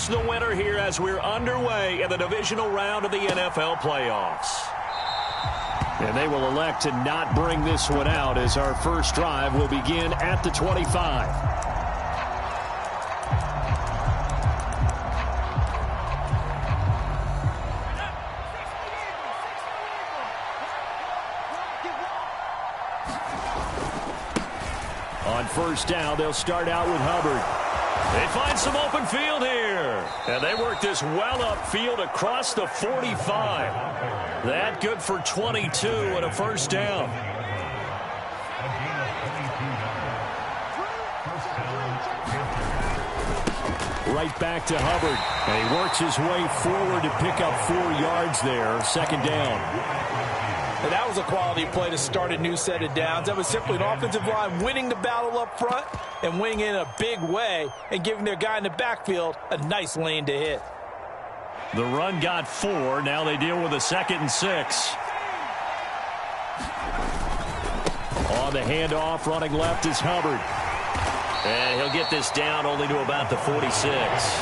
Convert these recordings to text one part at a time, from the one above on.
That's the winner here as we're underway in the divisional round of the NFL playoffs. And they will elect to not bring this one out as our first drive will begin at the 25. On first down, they'll start out with Hubbard. They find some open field here. And they work this well upfield across the 45. That good for 22 and a first down. Right back to Hubbard. And he works his way forward to pick up 4 yards there. Second down. And that was a quality play to start a new set of downs. That was simply an offensive line winning the battle up front and winning in a big way and giving their guy in the backfield a nice lane to hit. The run got 4. Now they deal with a 2nd and 6. On the handoff, running left is Hubbard. And he'll get this down only to about the 46.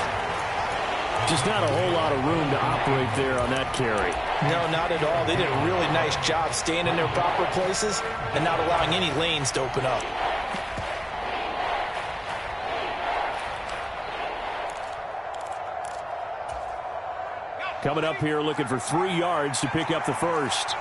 Just not a whole lot of room to operate there on that carry. No, not at all. They did a really nice job staying in their proper places and not allowing any lanes to open up. Coming up here looking for 3 yards to pick up the first.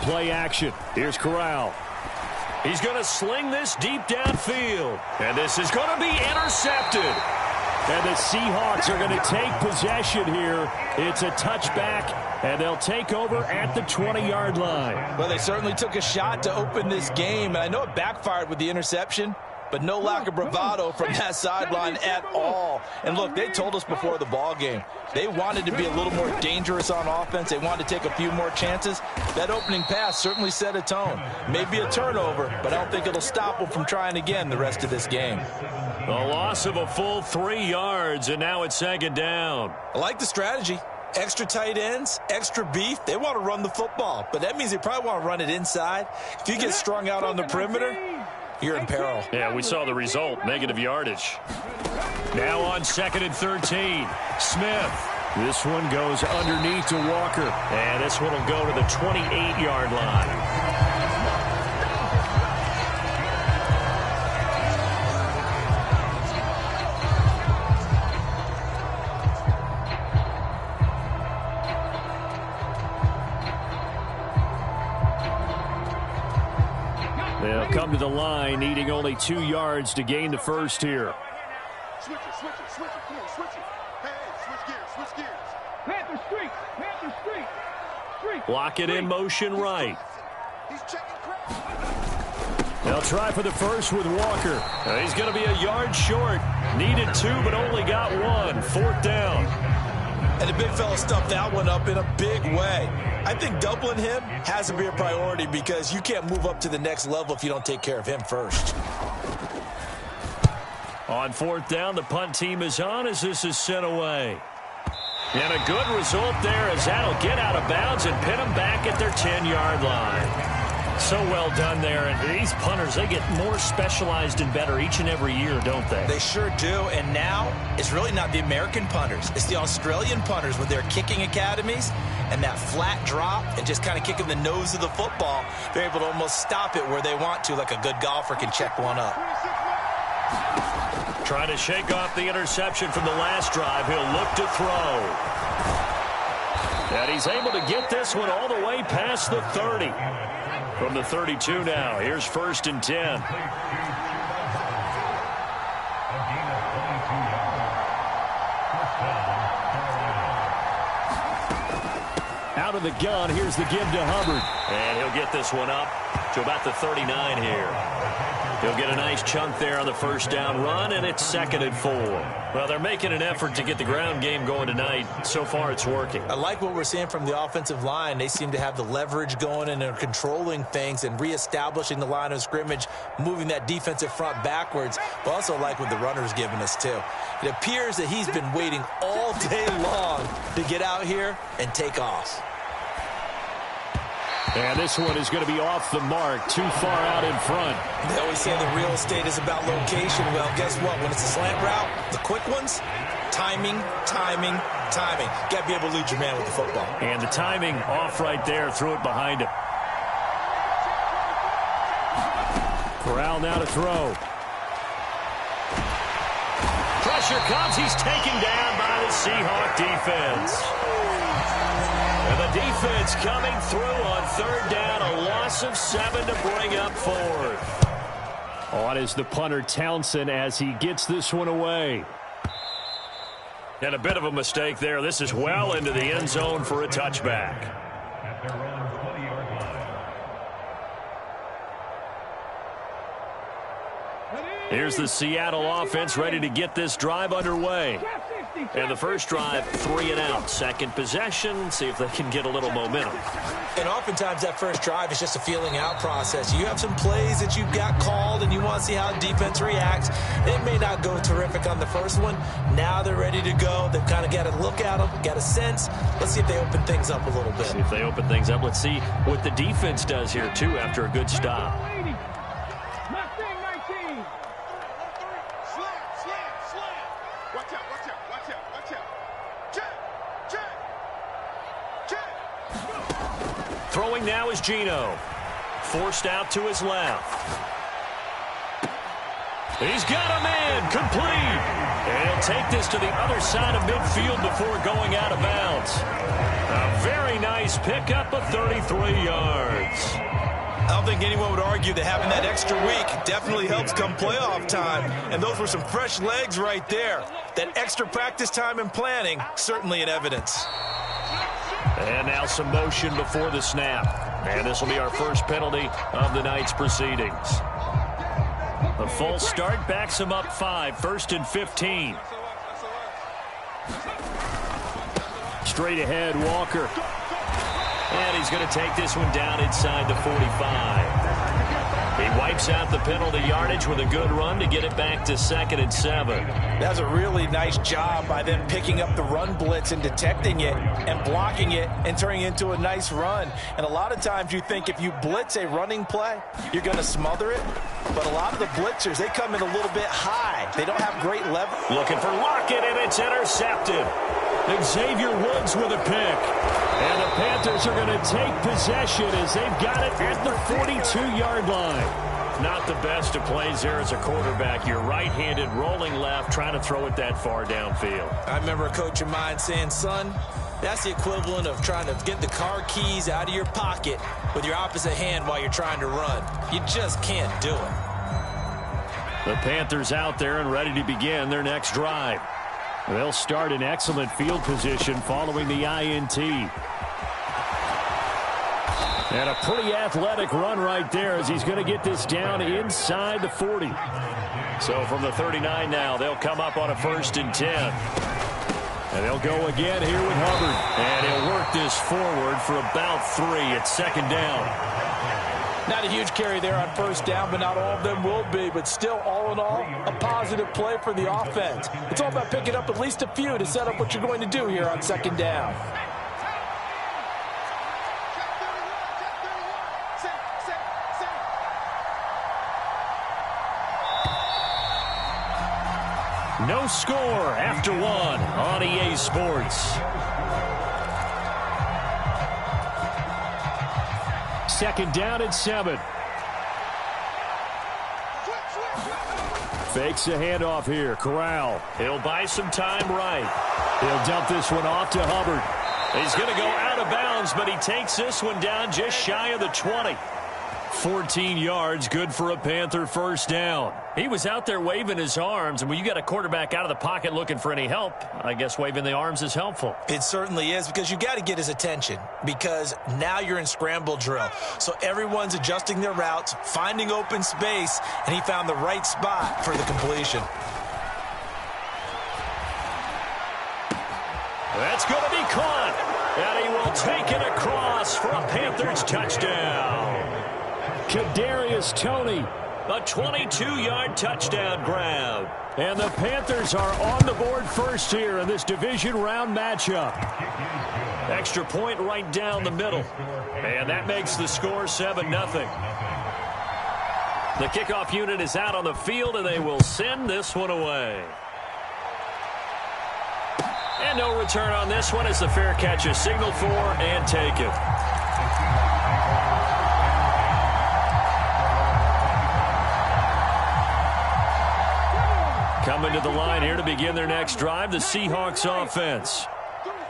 Play action. Here's Corral. He's going to sling this deep downfield. And this is going to be intercepted. And the Seahawks are going to take possession here. It's a touchback, and they'll take over at the 20-yard line. Well, they certainly took a shot to open this game, and I know it backfired with the interception, but no lack of bravado from that sideline at all. And look, they told us before the ball game, they wanted to be a little more dangerous on offense. They wanted to take a few more chances. That opening pass certainly set a tone. Maybe a turnover, but I don't think it'll stop them from trying again the rest of this game. A loss of a full 3 yards, and now it's 2nd down. I like the strategy. Extra tight ends, extra beef. They want to run the football, but that means they probably want to run it inside. If you get strung out on the perimeter, you're in peril. Yeah, we saw the result, negative yardage. Now on 2nd and 13, Smith. This one goes underneath to Walker. And this one will go to the 28-yard line. They'll come to the line, needing only 2 yards to gain the first here. Switch it, switch it, switch it. Come on, switch it. Hey, switch gears, switch gears. Panther streak, Panther streak. Block it in motion right. He's checking crowd. They'll try for the first with Walker. He's going to be a yard short. Needed 2, but only got 1. 4th down. And the big fella stuffed that one up in a big way. I think doubling him has to be a priority because you can't move up to the next level if you don't take care of him first. On 4th down, the punt team is on as this is sent away. And a good result there as that'll get out of bounds and pin them back at their 10-yard line. So well done there. And these punters, they get more specialized and better each and every year, don't they? They sure do. And now it's really not the American punters. It's the Australian punters with their kicking academies and that flat drop and just kind of kicking the nose of the football. They're able to almost stop it where they want to, like a good golfer can check one up. Trying to shake off the interception from the last drive. He'll look to throw. And he's able to get this one all the way past the 30. From the 32 now, here's 1st and 10. Out of the gun, here's the give to Hubbard. And he'll get this one up to about the 39 here. He'll get a nice chunk there on the first down run, and it's 2nd and 4. Well, they're making an effort to get the ground game going tonight. So far, it's working. I like what we're seeing from the offensive line. They seem to have the leverage going, and they're controlling things and reestablishing the line of scrimmage, moving that defensive front backwards. But also like what the runner's giving us, too. It appears that he's been waiting all day long to get out here and take off. And this one is going to be off the mark, too far out in front. They always say the real estate is about location. Well, guess what? When it's a slant route, the quick ones, timing, timing, timing. Got to be able to lead your man with the football. And the timing off right there, threw it behind him. Corral now to throw. Pressure comes. He's taken down by the Seahawk defense. And the defense coming through on third down. A loss of 7 to bring up fourth. On is the punter Townsend as he gets this one away. And a bit of a mistake there. This is well into the end zone for a touchback. Here's the Seattle offense ready to get this drive underway. And the first drive, 3 and out. Second possession, see if they can get a little momentum. And oftentimes that first drive is just a feeling out process. You have some plays that you've got called and you want to see how the defense reacts. It may not go terrific on the first one. Now they're ready to go. They've kind of got to look at them, got a sense. Let's see if they open things up a little bit. See if they open things up. Let's see what the defense does here, too, after a good stop. Throwing now is Geno. Forced out to his left. He's got a man complete. And he'll take this to the other side of midfield before going out of bounds. A very nice pickup of 33 yards. I don't think anyone would argue that having that extra week definitely helps come playoff time. And those were some fresh legs right there. That extra practice time and planning, certainly in evidence. And now some motion before the snap. And this will be our first penalty of the night's proceedings. A false start backs him up 5, 1st and 15. Straight ahead, Walker. And he's going to take this one down inside the 45. He wipes out the penalty yardage with a good run to get it back to 2nd and 7. That's a really nice job by them picking up the run blitz and detecting it and blocking it and turning it into a nice run. And a lot of times you think if you blitz a running play, you're going to smother it. But a lot of the blitzers, they come in a little bit high. They don't have great level. Looking for Lockett, and it's intercepted. Xavier Woods with a pick. And the Panthers are going to take possession as they've got it at the 42-yard line. Not the best of plays there as a quarterback. You're right-handed, rolling left, trying to throw it that far downfield. I remember a coach of mine saying, son, that's the equivalent of trying to get the car keys out of your pocket with your opposite hand while you're trying to run. You just can't do it. The Panthers out there and ready to begin their next drive. They'll start in excellent field position following the INT. And a pretty athletic run right there as he's going to get this down inside the 40. So from the 39 now, they'll come up on a 1st and 10. And they'll go again here with Hubbard. And he'll work this forward for about 3 at 2nd down. Not a huge carry there on 1st down, but not all of them will be. But still, all in all, a positive play for the offense. It's all about picking up at least a few to set up what you're going to do here on 2nd down. No score after 1 on EA Sports. 2nd down and 7. Fakes a handoff here. Corral. He'll buy some time right. He'll dump this one off to Hubbard. He's going to go out of bounds, but he takes this one down just shy of the 20. 14 yards, good for a Panther 1st down. He was out there waving his arms, and when you got a quarterback out of the pocket looking for any help, I guess waving the arms is helpful. It certainly is, because you got to get his attention, because now you're in scramble drill. So everyone's adjusting their routes, finding open space, and he found the right spot for the completion. That's going to be caught, and he will take it across for a Panthers touchdown. Kadarius Toney, a 22-yard touchdown grab. And the Panthers are on the board first here in this division round matchup. Extra point right down the middle. And that makes the score 7-0. The kickoff unit is out on the field, and they will send this one away. And no return on this one as the fair catch is signaled for and taken. Coming to the line here to begin their next drive, the Seahawks offense.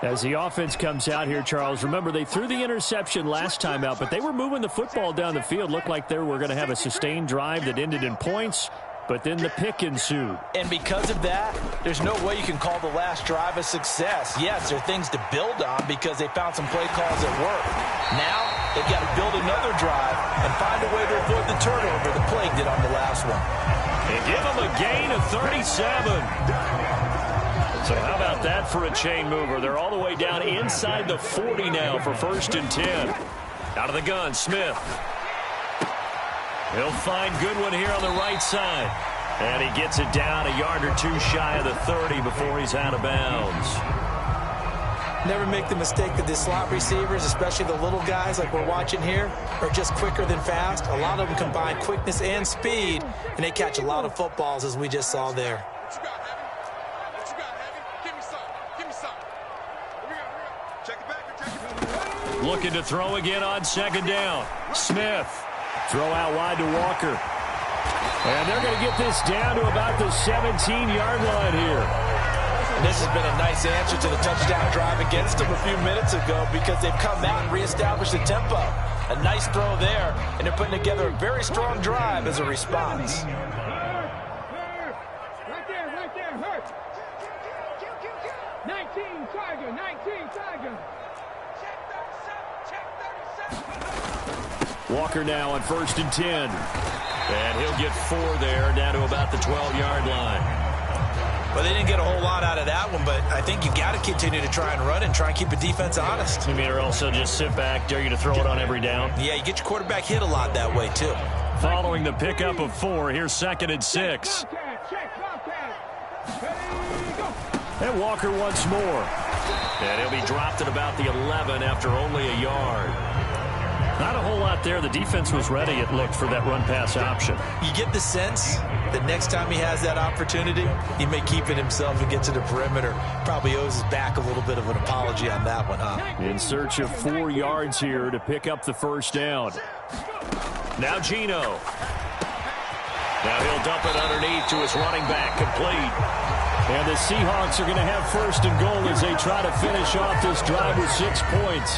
As the offense comes out here, Charles, remember they threw the interception last time out, but they were moving the football down the field. Looked like they were going to have a sustained drive that ended in points, but then the pick ensued. And because of that, there's no way you can call the last drive a success. Yes, there are things to build on because they found some play calls that work. Now, they've got to build another drive and find a way to avoid the turnover the Plague did on the last one. And give them a gain of 37. So how about that for a chain mover? They're all the way down inside the 40 now for 1st and 10. Out of the gun, Smith. He'll find Goodwin here on the right side. And he gets it down a yard or two shy of the 30 before he's out of bounds. Never make the mistake that the slot receivers, especially the little guys like we're watching here, are just quicker than fast. A lot of them combine quickness and speed, and they catch a lot of footballs, as we just saw there. Looking to throw again on 2nd down. Smith. Throw out wide to Walker. And they're going to get this down to about the 17-yard line here. This has been a nice answer to the touchdown drive against them a few minutes ago because they've come out and reestablished the tempo. A nice throw there, and they're putting together a very strong drive as a response. Right there, hurt. 19, Tiger, 19, Tiger. Walker now on 1st and 10. And he'll get 4 there, down to about the 12-yard line. Well, they didn't get a whole lot out of that one, but I think you got to continue to try and run and try and keep the defense honest. You mean, or also just sit back, dare you to throw it on every down? Yeah, you get your quarterback hit a lot that way, too. Following the pickup of 4, here's 2nd and 6. And Walker once more. And he'll be dropped at about the 11 after only a yard. Not a whole lot there. The defense was ready, it looked, for that run-pass option. You get the sense that next time he has that opportunity, he may keep it himself and get to the perimeter. Probably owes his back a little bit of an apology on that one, huh? In search of 4 yards here to pick up the 1st down. Now Geno. Now he'll dump it underneath to his running back, complete. And the Seahawks are going to have 1st and goal as they try to finish off this drive with 6 points.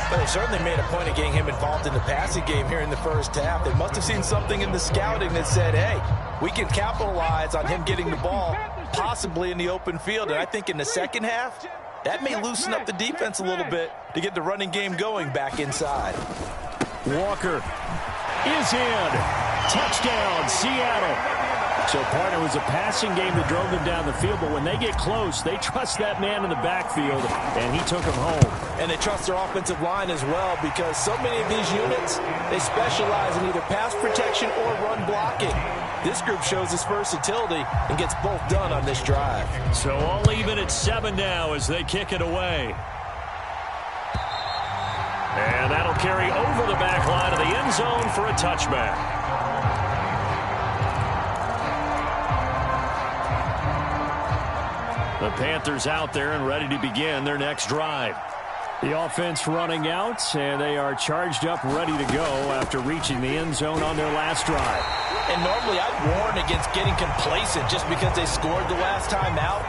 But they certainly made a point of getting him involved in the passing game here in the first half. They must have seen something in the scouting that said, hey, we can capitalize on him getting the ball, possibly in the open field. And I think in the second half, that may loosen up the defense a little bit to get the running game going back inside. Walker is in. Touchdown, Seattle. So, partner, was a passing game that drove them down the field, but when they get close, they trust that man in the backfield, and he took them home. And they trust their offensive line as well because so many of these units, they specialize in either pass protection or run blocking. This group shows its versatility and gets both done on this drive. So all even at 7 now as they kick it away. And that'll carry over the back line of the end zone for a touchback. The Panthers out there and ready to begin their next drive. The offense running out, and they are charged up, ready to go after reaching the end zone on their last drive. And normally I'd warn against getting complacent just because they scored the last time out.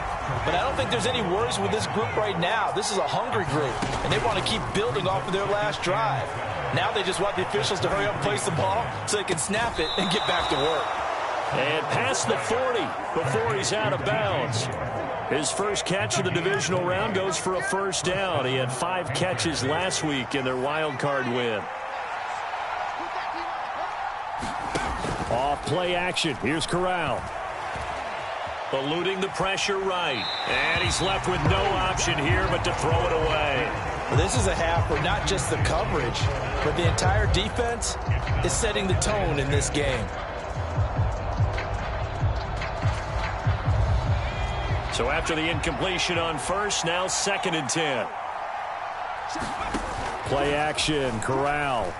But I don't think there's any worries with this group right now. This is a hungry group, and they want to keep building off of their last drive. Now they just want the officials to hurry up and place the ball so they can snap it and get back to work. And past the 40 before he's out of bounds. His first catch of the divisional round goes for a 1st down. He had 5 catches last week in their wild card win. Off play action. Here's Corral. Eluding the pressure right. And he's left with no option here but to throw it away. Well, this is a half where not just the coverage, but the entire defense is setting the tone in this game. So after the incompletion on 1st, now 2nd and 10. Play action, Corral.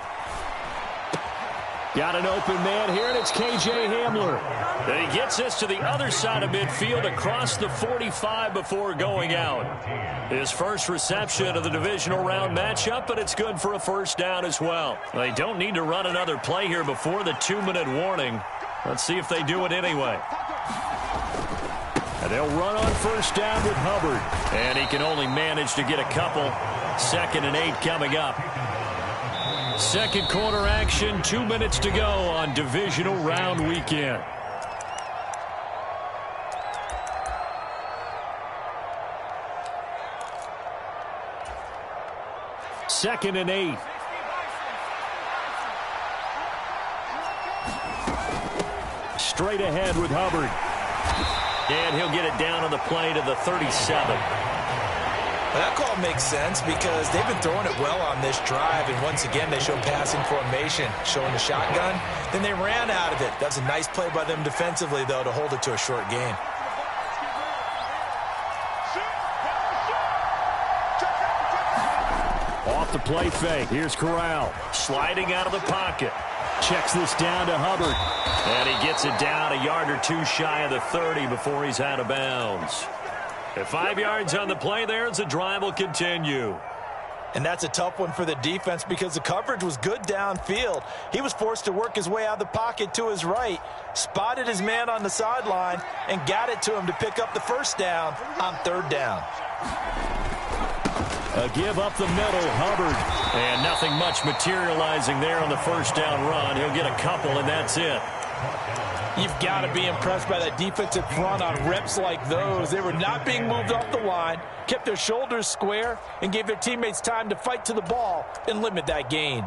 Got an open man here, and it's K.J. Hamler. And he gets this to the other side of midfield across the 45 before going out. His first reception of the divisional round matchup, but it's good for a first down as well. They don't need to run another play here before the 2-minute warning. Let's see if they do it anyway. And they'll run on first down with Hubbard. And he can only manage to get a couple. 2nd and 8 coming up. Second quarter action, 2 minutes to go on divisional round weekend. Second and 8. Straight ahead with Hubbard. And he'll get it down on the play to the 37. That call makes sense because they've been throwing it well on this drive, and once again they show passing formation, showing the shotgun. Then they ran out of it. That's a nice play by them defensively, though, to hold it to a short gain. Off the play fake. Here's Corral. Sliding out of the pocket. Checks this down to Hubbard. And he gets it down a yard or two shy of the 30 before he's out of bounds. At 5 yards on the play there as the drive will continue. And that's a tough one for the defense because the coverage was good downfield. He was forced to work his way out of the pocket to his right, spotted his man on the sideline, and got it to him to pick up the first down on 3rd down. A give up the middle, Hubbard. And nothing much materializing there on the first down run. He'll get a couple, and that's it. You've got to be impressed by that defensive front on reps like those. They were not being moved off the line, kept their shoulders square, and gave their teammates time to fight to the ball and limit that gain.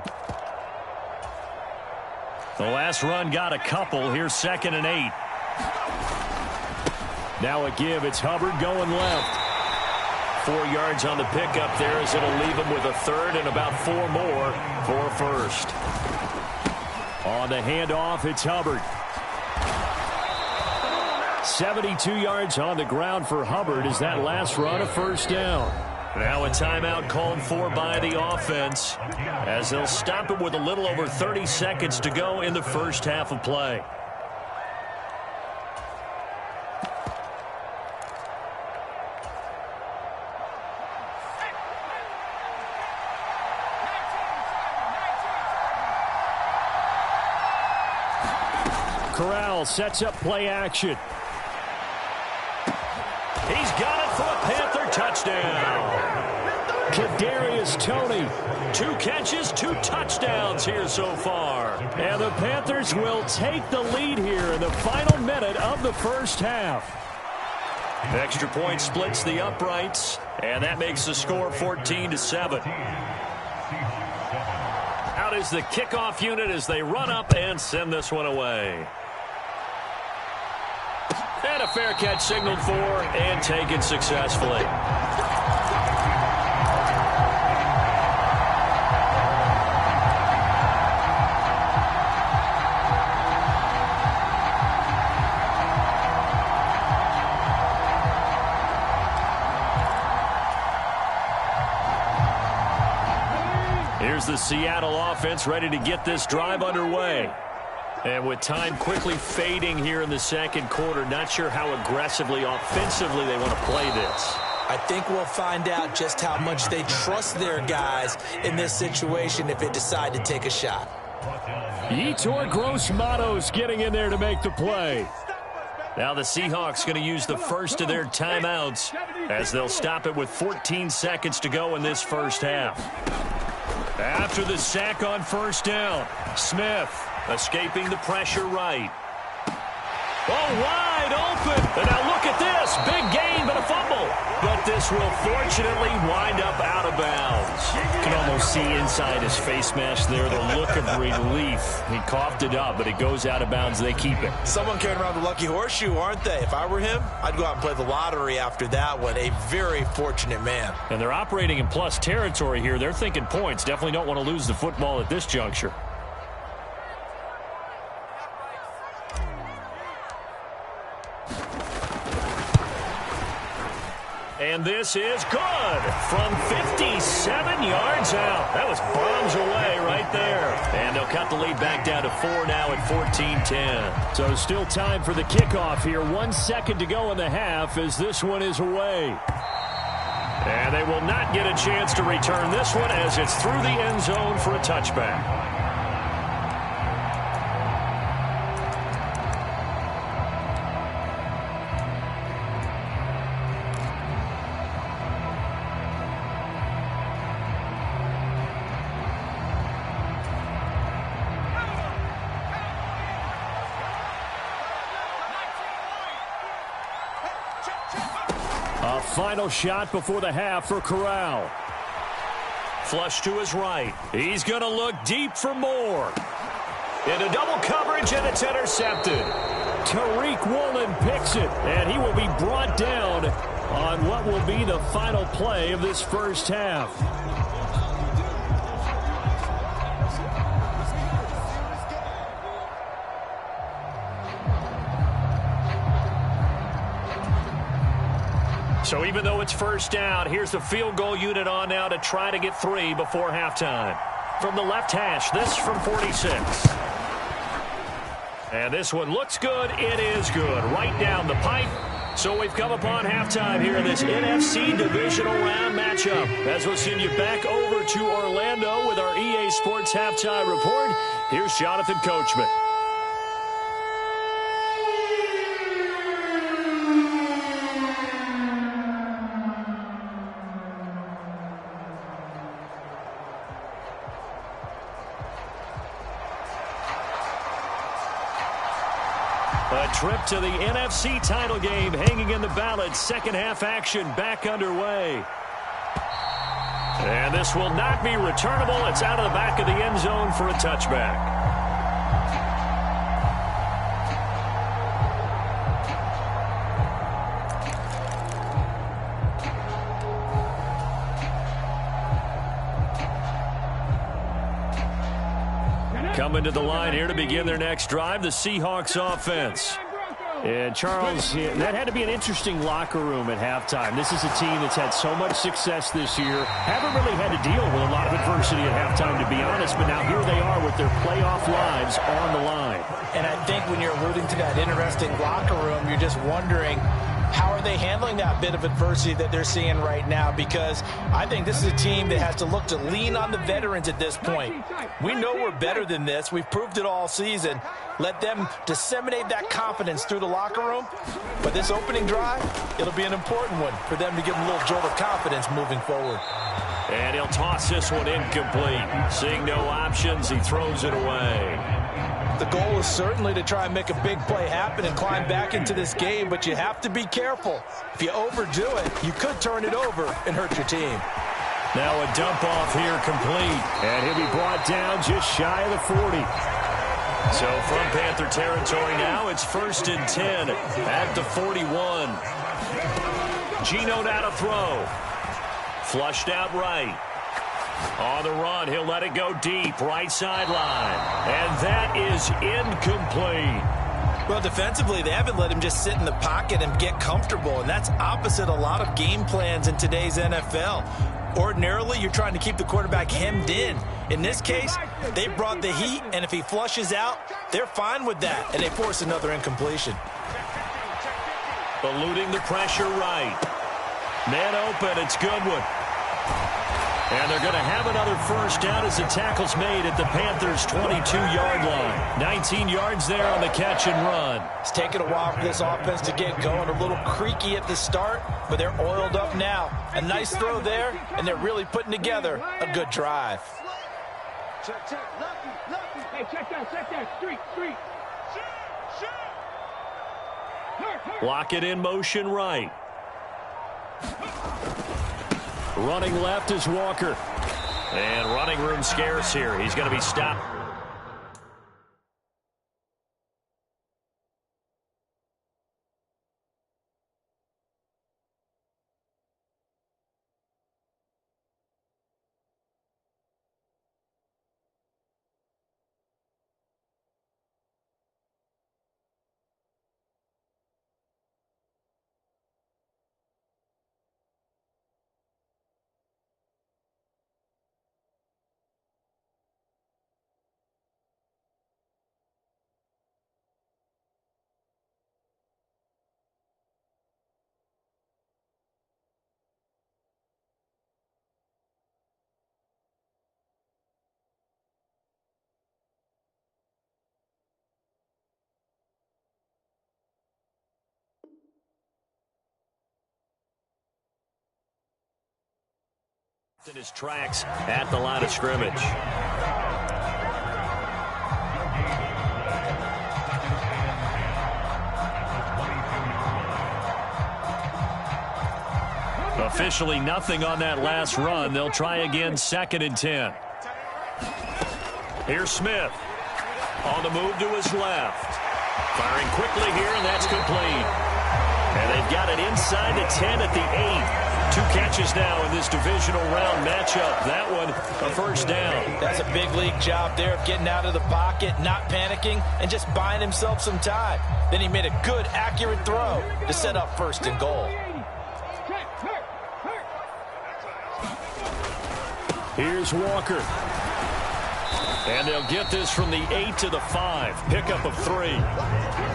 The last run got a couple. Here's 2nd and 8. Now a give. It's Hubbard going left. 4 yards on the pickup there as it'll leave him with a 3rd and about 4 more for a first. On the handoff, it's Hubbard. 72 yards on the ground for Hubbard as that last run a first down. Now a timeout called for by the offense as they'll stop it with a little over 30 seconds to go in the first half of play. Corral sets up play action. He's got it for a Panther touchdown. Kadarius Toney. 2 catches, 2 touchdowns here so far. And the Panthers will take the lead here in the final minute of the first half. Extra point splits the uprights, and that makes the score 14-7. Out is the kickoff unit as they run up and send this one away. And a fair catch signaled for and taken successfully. Here's the Seattle offense ready to get this drive underway. And with time quickly fading here in the second quarter, not sure how aggressively, offensively they want to play this. I think we'll find out just how much they trust their guys in this situation if they decide to take a shot. Yetur Gross-Matos getting in there to make the play. Now the Seahawks going to use the first of their timeouts as they'll stop it with 14 seconds to go in this first half. After the sack on first down, Smith escaping the pressure right. Oh, wide open. And now look at this. Big gain, but a fumble. But this will fortunately wind up out of bounds. You can almost see inside his face mask there the look of relief. He coughed it up, but it goes out of bounds. They keep it. Someone carrying around the lucky horseshoe, aren't they? If I were him, I'd go out and play the lottery after that one. A very fortunate man. And they're operating in plus territory here. They're thinking points. Definitely don't want to lose the football at this juncture. And this is good from 57 yards out. That was bombs away right there. And they'll cut the lead back down to 4 now at 14-10. So still time for the kickoff here. 1 second to go in the half as this one is away. And they will not get a chance to return this one as it's through the end zone for a touchback. A final shot before the half for Corral. Flush to his right. He's going to look deep for more. Into double coverage, and it's intercepted. Tariq Woolen picks it, and he will be brought down on what will be the final play of this first half. So even though it's first down, here's the field goal unit on now to try to get 3 before halftime. From the left hash, this from 46. And this one looks good. It is good. Right down the pipe. So we've come upon halftime here in this NFC Divisional Round matchup. As we'll send you back over to Orlando with our EA Sports Halftime Report, here's Jonathan Coachman. A trip to the NFC title game hanging in the balance. Second half action back underway. And this will not be returnable. It's out of the back of the end zone for a touchback. Coming to the line here to begin their next drive, the Seahawks offense. And Charles, that had to be an interesting locker room at halftime. This is a team that's had so much success this year. Haven't really had to deal with a lot of adversity at halftime, to be honest. But now here they are with their playoff lives on the line. And I think when you're alluding to that interesting locker room, you're just wondering, how are they handling that bit of adversity that they're seeing right now? Because I think this is a team that has to look to lean on the veterans at this point. We know we're better than this. We've proved it all season. Let them disseminate that confidence through the locker room. But this opening drive, it'll be an important one for them to give them a little jolt of confidence moving forward. And he'll toss this one incomplete. Seeing no options, he throws it away. The goal is certainly to try and make a big play happen and climb back into this game, but you have to be careful. If you overdo it, you could turn it over and hurt your team. Now a dump off here complete, and he'll be brought down just shy of the 40. So from Panther territory now, it's 1st and 10 at the 41. Geno now to throw. Flushed out right. On the run, he'll let it go deep, right sideline. And that is incomplete. Well, defensively, they haven't let him just sit in the pocket and get comfortable, and that's opposite a lot of game plans in today's NFL. Ordinarily, you're trying to keep the quarterback hemmed in. In this case, they brought the heat, and if he flushes out, they're fine with that, and they force another incompletion. Eluding the pressure right. Man open, it's Goodwin. And they're going to have another first down as the tackle's made at the Panthers' 22-yard line. 19 yards there on the catch and run. It's taken a while for this offense to get going. A little creaky at the start, but they're oiled up now. A nice throw there, and they're really putting together a good drive. Check, lucky. Hey, check that. Street. Shoot. Lock it in motion right. Running left is Walker. And running room scarce here. He's going to be stopped. In his tracks at the line of scrimmage. Officially nothing on that last run. They'll try again, 2nd and 10. Here's Smith. On the move to his left. Firing quickly here, and that's complete. And they've got it inside the 10 at the 8. 2 catches now in this divisional round matchup. That one, a first down. That's a big league job there of getting out of the pocket, not panicking, and just buying himself some time. Then he made a good, accurate throw to set up 1st and goal. Here's Walker. And they'll get this from the 8 to the 5. Pickup of 3.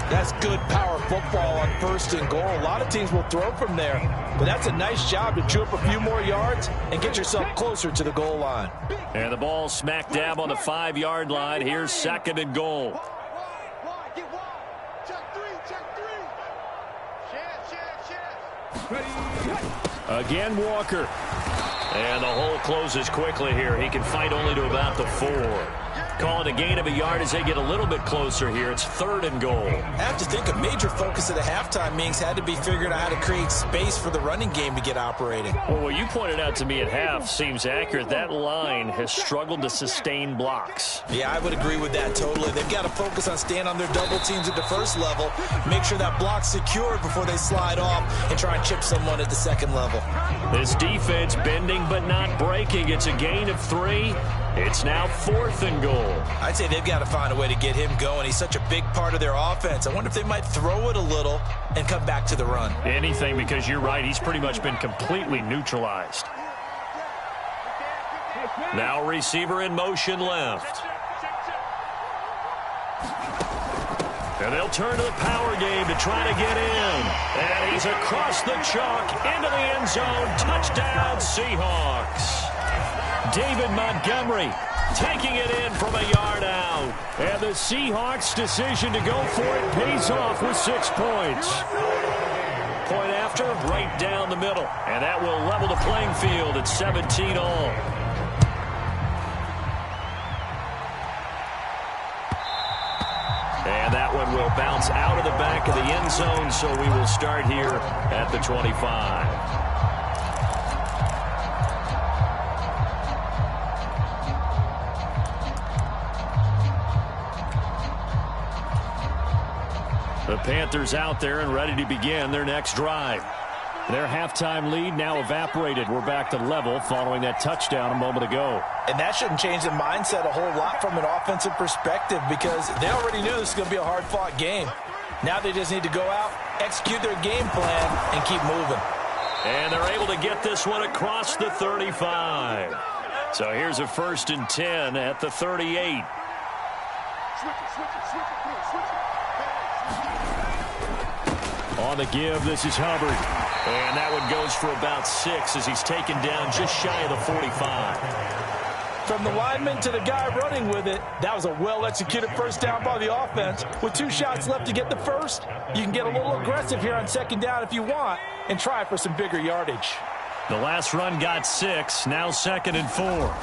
That's good power football on 1st and goal. A lot of teams will throw from there. But that's a nice job to chew up a few more yards and get yourself closer to the goal line. And the ball smack dab on the 5-yard line. Here's 2nd and goal. Again, Walker. And the hole closes quickly here. He can fight only to about the 4. Call it a gain of a yard as they get a little bit closer here. It's 3rd and goal. I have to think a major focus of the halftime meetings had to be figuring out how to create space for the running game to get operating. Well, what you pointed out to me at half seems accurate. That line has struggled to sustain blocks. Yeah, I would agree with that totally. They've got to focus on staying on their double teams at the first level, make sure that block's secured before they slide off and try and chip someone at the 2nd level. This defense bending but not breaking. It's a gain of 3. It's now 4th and goal. I'd say they've got to find a way to get him going. He's such a big part of their offense. I wonder if they might throw it a little and come back to the run. Anything, because you're right. He's pretty much been completely neutralized. Now receiver in motion left. And they'll turn to the power game to try to get in. And he's across the chalk into the end zone. Touchdown, Seahawks. David Montgomery taking it in from a yard out. And the Seahawks' decision to go for it pays off with 6 points. Point after, right down the middle. And that will level the playing field at 17 all. And that one will bounce out of the back of the end zone, so we will start here at the 25. The Panthers out there and ready to begin their next drive. Their halftime lead now evaporated. We're back to level following that touchdown a moment ago. And that shouldn't change the mindset a whole lot from an offensive perspective because they already knew this was going to be a hard-fought game. Now they just need to go out, execute their game plan, and keep moving. And they're able to get this one across the 35. So here's a 1st and 10 at the 38. On the give, this is Hubbard. And that one goes for about 6 as he's taken down just shy of the 45. From the lineman to the guy running with it, that was a well-executed first down by the offense. With 2 shots left to get the first, you can get a little aggressive here on 2nd down if you want and try for some bigger yardage. The last run got 6, now 2nd and 4.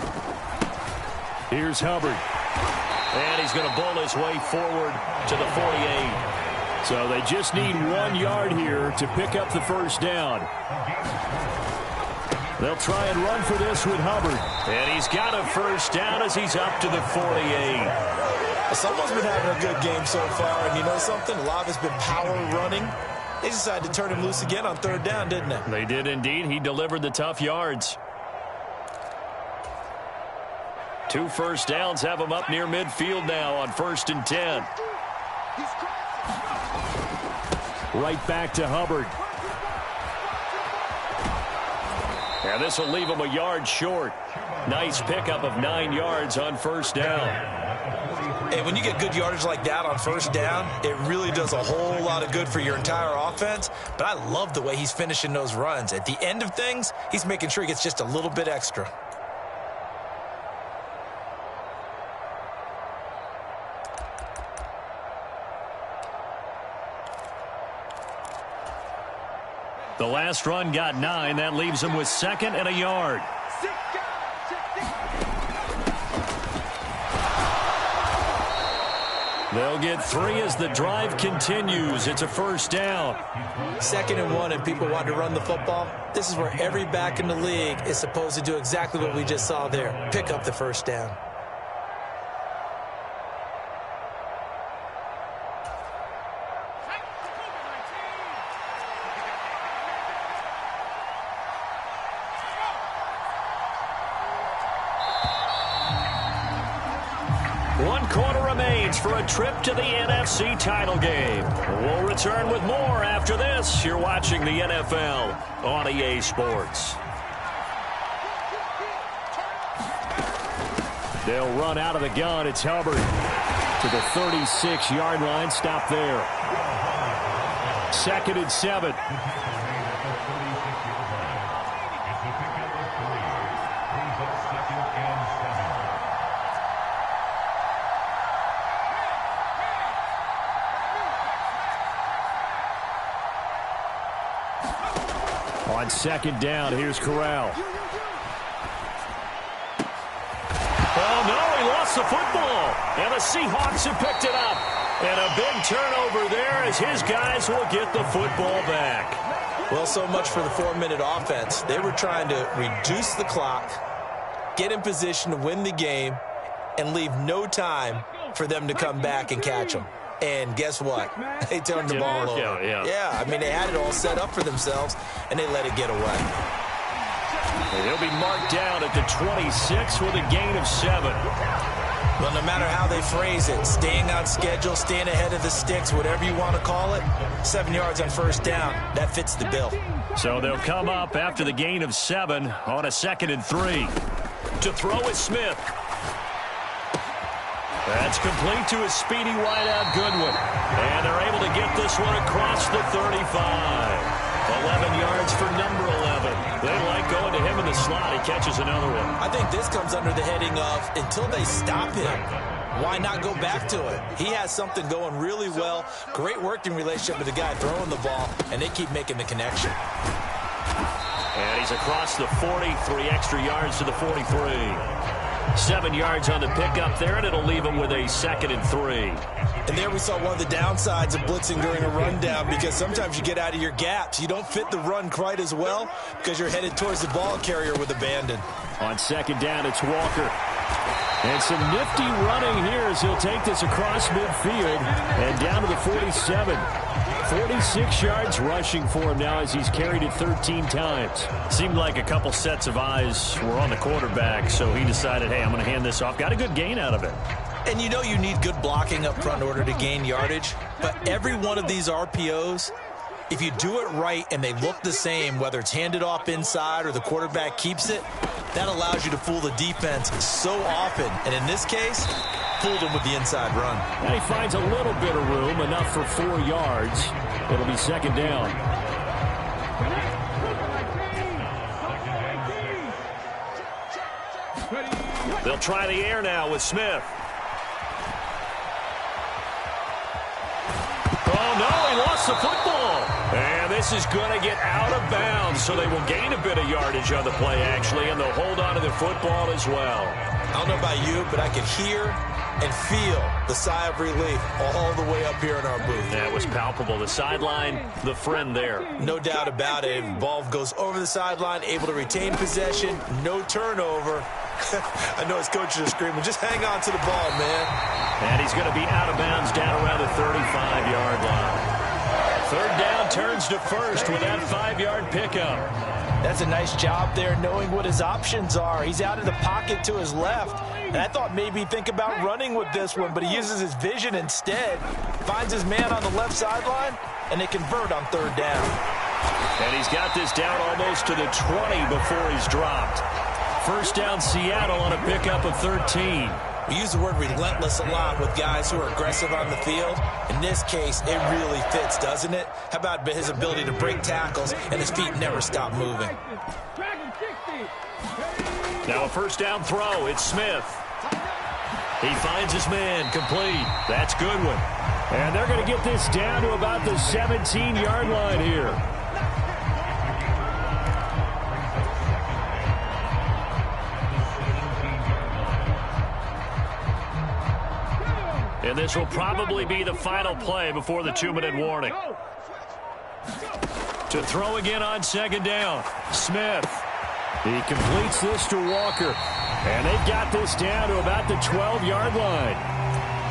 Here's Hubbard. And he's going to bowl his way forward to the 48. So they just need 1 yard here to pick up the first down. They'll try and run for this with Hubbard. And he's got a first down as he's up to the 48. Someone's been having a good game so far, and you know something? A lot of it's been power running. They decided to turn him loose again on 3rd down, didn't they? They did indeed. He delivered the tough yards. 2 first downs have him up near midfield now on 1st and 10. Right back to Hubbard. And this will leave him a yard short. Nice pickup of 9 yards on 1st down. Hey, when you get good yardage like that on 1st down, it really does a whole lot of good for your entire offense. But I love the way he's finishing those runs. At the end of things, he's making sure he gets just a little bit extra. The last run got 9. That leaves him with 2nd and a yard. They'll get 3 as the drive continues. It's a first down. 2nd and 1, and people want to run the football. This is where every back in the league is supposed to do exactly what we just saw there. Pick up the first down. For a trip to the NFC title game. We'll return with more after this. You're watching the NFL on EA Sports. They'll run out of the gun. It's Hubbard to the 36-yard line. Stop there. 2nd and 7. On 2nd down, here's Corral. Oh, no, he lost the football. And the Seahawks have picked it up. And a big turnover there as his guys will get the football back. Well, so much for the 4-minute offense. They were trying to reduce the clock, get in position to win the game, and leave no time for them to come back and catch them. And guess what? They turned the ball over. Yeah, I mean, they had it all set up for themselves, and they let it get away. And he'll be marked down at the 26 with a gain of 7. Well, no matter how they phrase it, staying on schedule, staying ahead of the sticks, whatever you want to call it, 7 yards on first down, that fits the bill. So they'll come up after the gain of 7 on a 2nd and 3. To throw is Smith. That's complete to a speedy wideout Goodwin. And they're able to get this one across the 35. 11 yards for number 11. They like going to him in the slot. He catches another one. I think this comes under the heading of until they stop him, why not go back to it? He has something going really well. Great working relationship with the guy throwing the ball, and they keep making the connection. And he's across the 40, 3 extra yards to the 43. 7 yards on the pickup there, and it'll leave him with a 2nd and 3. And there we saw one of the downsides of blitzing during a rundown, because sometimes you get out of your gaps. You don't fit the run quite as well because you're headed towards the ball carrier with abandon. On 2nd down, it's Walker. And some nifty running here as he'll take this across midfield and down to the 47. 46 yards rushing for him now as he's carried it 13 times. Seemed like a couple sets of eyes were on the quarterback, so he decided, hey, I'm going to hand this off. Got a good gain out of it. And you know you need good blocking up front in order to gain yardage. But every one of these RPOs, if you do it right and they look the same, whether it's handed off inside or the quarterback keeps it, that allows you to fool the defense so often. And in this case, fooled him with the inside run. And he finds a little bit of room, enough for 4 yards. It'll be 2nd down. They'll try the air now with Smith. Oh, no, he lost the football. And this is going to get out of bounds, so they will gain a bit of yardage on the play, actually, and they'll hold on to the football as well. I don't know about you, but I could hear and feel the sigh of relief all the way up here in our booth. That was palpable. The sideline, the friend there. No doubt about it. Ball goes over the sideline, able to retain possession, no turnover. I know his coaches are screaming, just hang on to the ball, man. And he's going to be out of bounds down around the 35-yard line. 3rd down turns to first with that 5-yard pickup. That's a nice job there knowing what his options are. He's out of the pocket to his left. And I thought maybe think about running with this one, but he uses his vision instead. Finds his man on the left sideline, and they convert on 3rd down. And he's got this down almost to the 20 before he's dropped. First down Seattle on a pickup of 13. We use the word relentless a lot with guys who are aggressive on the field. In this case, it really fits, doesn't it? How about his ability to break tackles and his feet never stop moving? Now a first down throw. It's Smith. He finds his man complete. That's Goodwin. And they're going to get this down to about the 17-yard line here. And this will probably be the final play before the 2-minute warning. To throw again on second down. Smith. He completes this to Walker. And they've got this down to about the 12-yard line.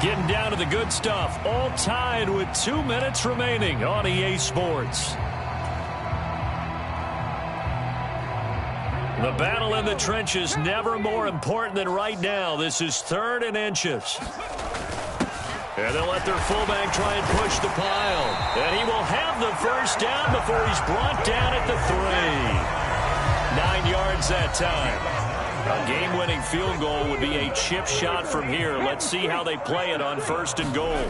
Getting down to the good stuff. All tied with 2 minutes remaining on EA Sports. The battle in the trenches never more important than right now. This is 3rd and inches. And they'll let their fullback try and push the pile. And he will have the first down before he's brought down at the 3. 9 yards that time. A game-winning field goal would be a chip shot from here. Let's see how they play it on 1st and goal.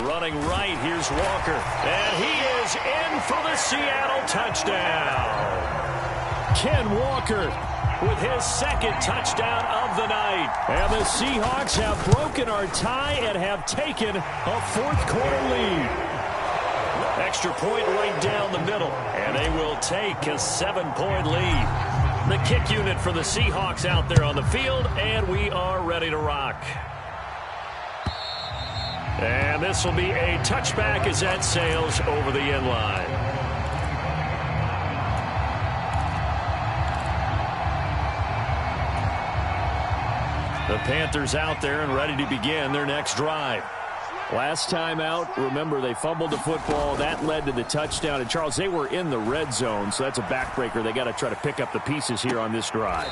Running right, here's Walker. And he is in for the Seattle touchdown. Ken Walker with his 2nd touchdown of the night. And the Seahawks have broken our tie and have taken a 4th quarter lead. Extra point right down the middle. And they will take a 7-point lead. The kick unit for the Seahawks out there on the field, and we are ready to rock. And this will be a touchback as that sails over the end line. The Panthers out there and ready to begin their next drive. Last time out, remember, they fumbled the football. That led to the touchdown. And, Charles, they were in the red zone, so that's a backbreaker. They got to try to pick up the pieces here on this drive.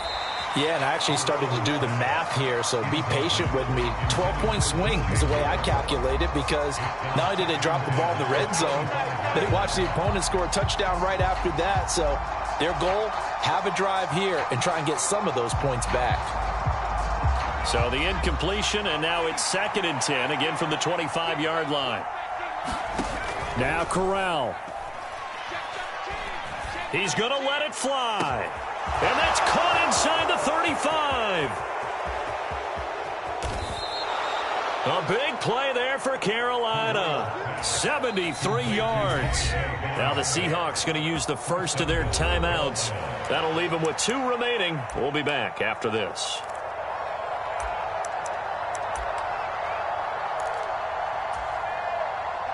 Yeah, and I actually started to do the math here, so be patient with me. 12-point swing is the way I calculate it, because not only did they drop the ball in the red zone, they watched the opponent score a touchdown right after that. So their goal, have a drive here and try and get some of those points back. So the incompletion, and now it's 2nd and 10, again from the 25-yard line. Now Corral. He's going to let it fly. And that's caught inside the 35. A big play there for Carolina. 73 yards. Now the Seahawks going to use the first of their timeouts. That'll leave them with 2 remaining. We'll be back after this.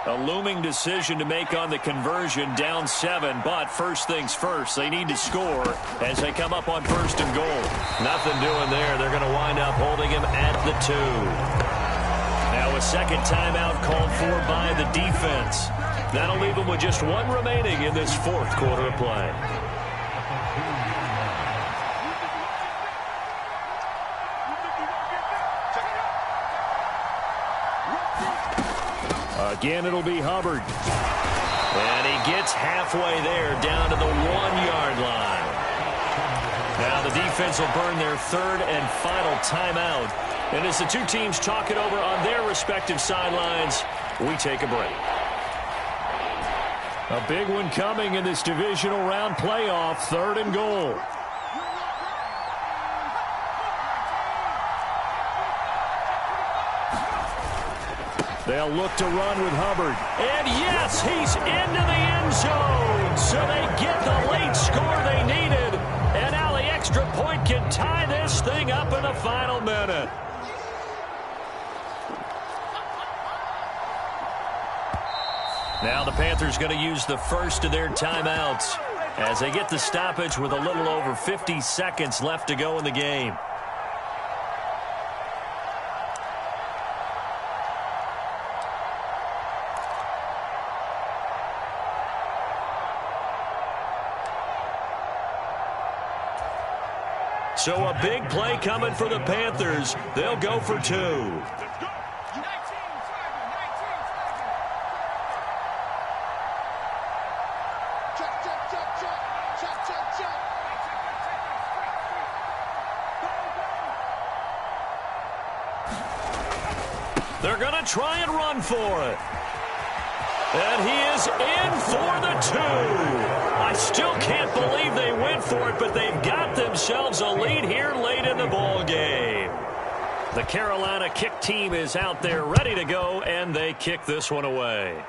A looming decision to make on the conversion, down 7, but first things first, they need to score as they come up on 1st and goal. Nothing doing there. They're going to wind up holding him at the 2. Now a 2nd timeout called for by the defense. That'll leave them with just 1 remaining in this 4th quarter of play. Again, it'll be Hubbard. And he gets halfway there, down to the 1-yard line. Now the defense will burn their 3rd and final timeout. And as the 2 teams talk it over on their respective sidelines, we take a break. A big one coming in this divisional round playoff, 3rd and goal. They'll look to run with Hubbard. And yes, he's into the end zone. So they get the late score they needed. And now the extra point can tie this thing up in the final minute. Now the Panthers going to use the first of their timeouts as they get the stoppage with a little over 50 seconds left to go in the game. So a big play coming for the Panthers. They'll go for 2. They're going to try and run for it. And he is in for the 2. I still can't believe they went for it, but they've got themselves a lead here late in the ball game. The Carolina kick team is out there ready to go, and they kick this one away.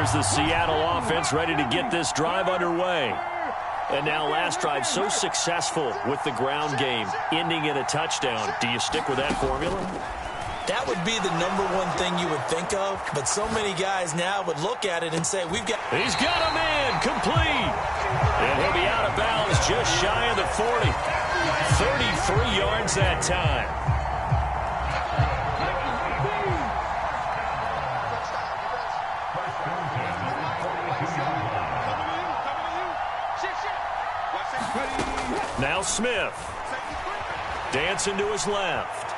here's the Seattle offense ready to get this drive underway. And now last drive so successful with the ground game, ending in a touchdown. Do you stick with that formula? That would be the #1 thing you would think of, but so many guys now would look at it and say, we've got... He's got a man, complete. And he'll be out of bounds just shy of the 40. 33 yards that time. Now Smith. Dancing to his left.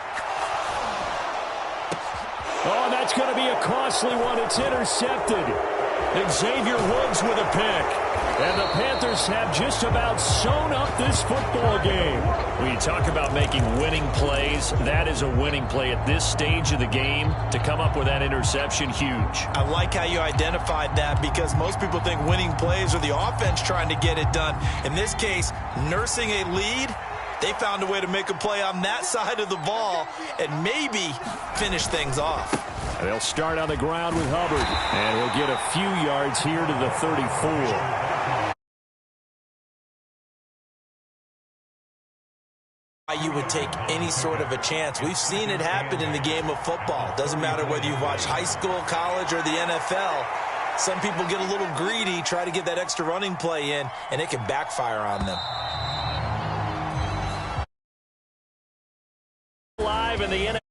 Oh, that's going to be a costly one. It's intercepted. Xavier Woods with a pick. And the Panthers have just about sewn up this football game. When you talk about making winning plays, that is a winning play at this stage of the game. To come up with that interception, huge. I like how you identified that, because most people think winning plays are the offense trying to get it done. In this case, nursing a lead, they found a way to make a play on that side of the ball and maybe finish things off. They'll start on the ground with Hubbard, and he'll get a few yards here to the 34. You would take any sort of a chance. We've seen it happen in the game of football. Doesn't matter whether you've watched high school, college, or the NFL. Some people get a little greedy, try to get that extra running play in, and it can backfire on them. Live in the NFL.